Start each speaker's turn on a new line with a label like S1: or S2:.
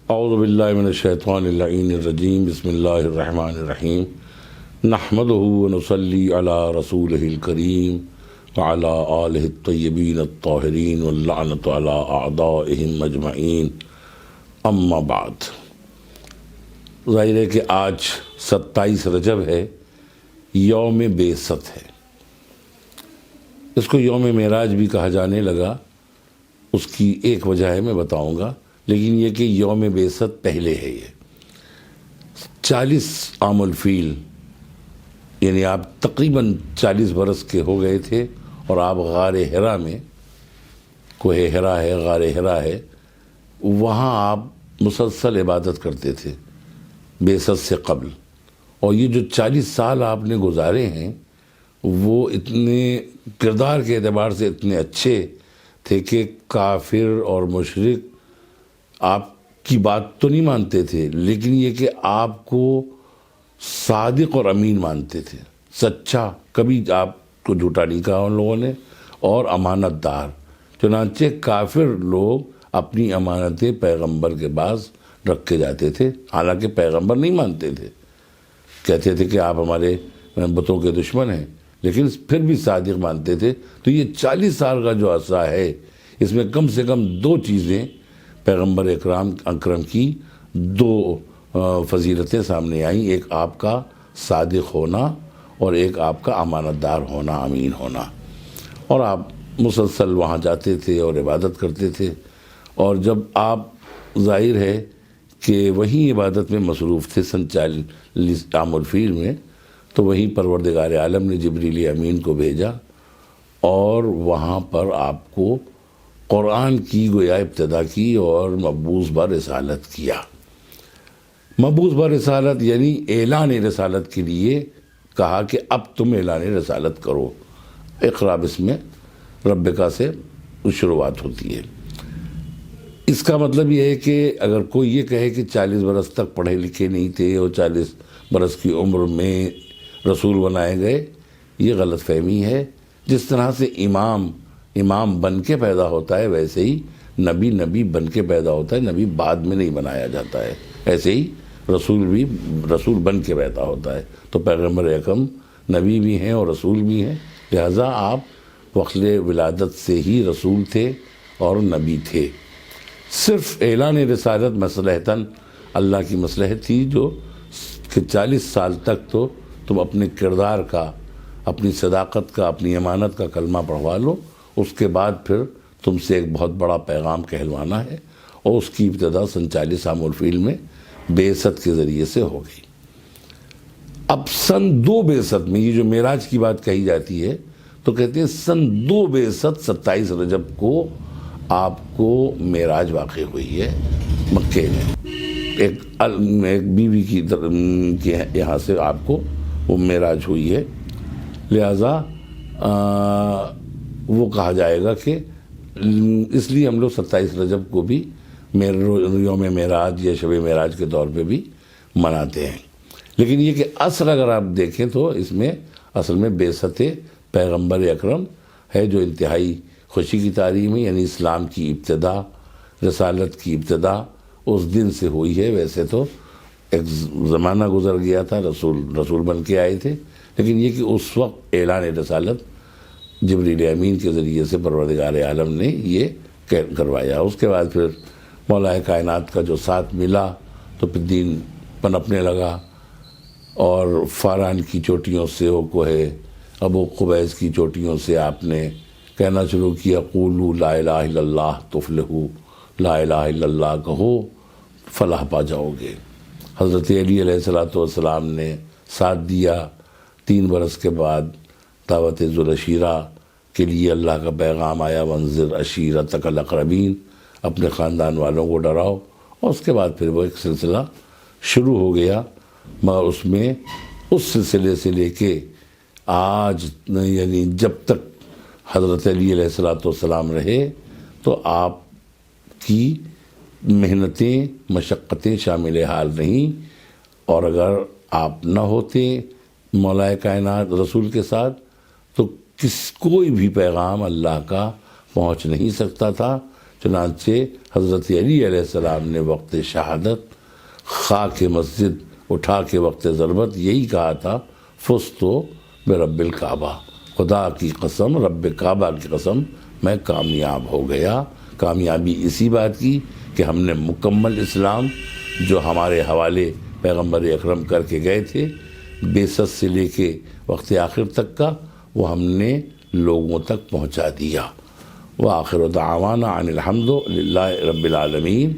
S1: اعوذ باللہ من الشیطان اللعین الرجیم بسم اللہ الرحمن الرحیم نحمدہ ونصلی علی رسولہ الکریم وعلی آلہ الطیبین الطاہرین واللعنۃ علی اعدائہم اجمعین اما بعد۔ ظاہر ہے کہ آج 27 رجب ہے، یوم بعثت ہے۔ اس کو یوم معراج بھی کہا جانے لگا، اس کی ایک وجہ ہے، میں بتاؤں گا، لیکن یہ کہ یوم بعثت پہلے ہے۔ یہ 40 عام الفیل، یعنی آپ تقریباً 40 برس کے ہو گئے تھے، اور آپ غار حرا میں، کوہ حرا ہے، غار حرا ہے، وہاں آپ مسلسل عبادت کرتے تھے بعثت سے قبل۔ اور یہ جو 40 سال آپ نے گزارے ہیں، وہ اتنے کردار کے اعتبار سے اتنے اچھے تھے کہ کافر اور مشرک آپ کی بات تو نہیں مانتے تھے، لیکن یہ کہ آپ کو صادق اور امین مانتے تھے، سچا، کبھی آپ کو جھوٹا نہیں کہا ان لوگوں نے، اور امانت دار۔ چنانچہ کافر لوگ اپنی امانتیں پیغمبر کے پاس رکھ کے جاتے تھے، حالانکہ پیغمبر نہیں مانتے تھے، کہتے تھے کہ آپ ہمارے بتوں کے دشمن ہیں، لیکن پھر بھی صادق مانتے تھے۔ تو یہ 40 سال کا جو عرصہ ہے، اس میں کم سے کم 2 چیزیں پیغمبر اکرم کی 2 فضیلتیں سامنے آئیں، ایک آپ کا صادق ہونا اور ایک آپ کا امانت دار ہونا، امین ہونا۔ اور آپ مسلسل وہاں جاتے تھے اور عبادت کرتے تھے، اور جب آپ ظاہر ہے کہ وہیں عبادت میں مصروف تھے 40 عام الفیل میں، تو وہیں پروردگار عالم نے جبریل امین کو بھیجا، اور وہاں پر آپ کو قرآن کی گویا ابتدا کی اور مبعوث برسالت کیا۔ مبعوث برسالت یعنی اعلان رسالت کے لیے کہا کہ اب تم اعلان رسالت کرو۔ اقرا بسم ربک سے شروعات ہوتی ہے۔ اس کا مطلب یہ ہے کہ اگر کوئی یہ کہے کہ 40 برس تک پڑھے لکھے نہیں تھے اور 40 برس کی عمر میں رسول بنائے گئے، یہ غلط فہمی ہے۔ جس طرح سے امام بن کے پیدا ہوتا ہے، ویسے ہی نبی بن کے پیدا ہوتا ہے، نبی بعد میں نہیں بنایا جاتا ہے۔ ایسے ہی رسول بن کے پیدا ہوتا ہے۔ تو پیغمبر اکرم نبی بھی ہیں اور رسول بھی ہیں، لہذا آپ وقت ولادت سے ہی رسول تھے اور نبی تھے۔ صرف اعلان رسالت مصلحتاً اللہ کی مصلحت تھی، جو کہ 40 سال تک تو تم اپنے کردار کا، اپنی صداقت کا، اپنی امانت کا کلمہ پڑھوا لو، اس کے بعد پھر تم سے ایک بہت بڑا پیغام کہلوانا ہے، اور اس کی ابتدا 40 عام الفیل میں بعثت کے ذریعے سے ہو گئی۔ اب سن 2 بعثت میں، یہ جو معراج کی بات کہی جاتی ہے، تو کہتے ہیں سن 2 بعثت 27 رجب کو آپ کو معراج واقع ہوئی ہے مکے میں۔ ایک بیوی کی یہاں سے آپ کو وہ معراج ہوئی ہے، لہذا وہ کہا جائے گا کہ اس لیے ہم لوگ 27 رجب کو بھی یوم معراج یا شب معراج کے طور پہ بھی مناتے ہیں۔ لیکن یہ کہ اصل اگر آپ دیکھیں تو اس میں اصل میں بعثت پیغمبر اکرم ہے، جو انتہائی خوشی کی تعلیم ہے، یعنی اسلام کی ابتدا، رسالت کی ابتدا اس دن سے ہوئی ہے۔ ویسے تو ایک زمانہ گزر گیا تھا، رسول بن کے آئے تھے، لیکن یہ کہ اس وقت اعلان رسالت جبریل امین کے ذریعے سے پروردگار عالم نے یہ کروایا۔ اس کے بعد پھر مولا کائنات کا جو ساتھ ملا، تو پھر دین پنپنے لگا، اور فاران کی چوٹیوں سے، وہ کوہ ابو قبیس کی چوٹیوں سے آپ نے کہنا شروع کیا، قولوا لا الہ الا اللہ تفلحوا، لا الہ الا اللہ کہو فلاح پا جاؤ گے۔ حضرت علی علیہ السلام نے ساتھ دیا، 3 برس کے بعد دعوت ذوالعشیرہ کے لیے اللہ کا پیغام آیا، وانذر عشیرتک الاقربین، اپنے خاندان والوں کو ڈراؤ، اور اس کے بعد پھر وہ ایک سلسلہ شروع ہو گیا۔ مگر اس میں اس سلسلے سے لے کے آج، یعنی جب تک حضرت علی علیہ السلام رہے، تو آپ کی محنتیں، مشقتیں شامل حال نہیں، اور اگر آپ نہ ہوتے مولا کائنات رسول کے ساتھ، تو کوئی بھی پیغام اللہ کا پہنچ نہیں سکتا تھا۔ چنانچہ حضرت علی علیہ السلام نے وقت شہادت خاک مسجد اٹھا کے وقت ضربت یہی کہا تھا، فزتو برب الکعبہ، خدا کی قسم، رب کعبہ کی قسم، میں کامیاب ہو گیا۔ کامیابی اسی بات کی کہ ہم نے مکمل اسلام جو ہمارے حوالے پیغمبر اکرم کر کے گئے تھے، بعثت سے لے کے وقت آخر تک کا، وہ ہم نے لوگوں تک پہنچا دیا۔ وآخر دعوانا ان الحمد للہ رب العالمین۔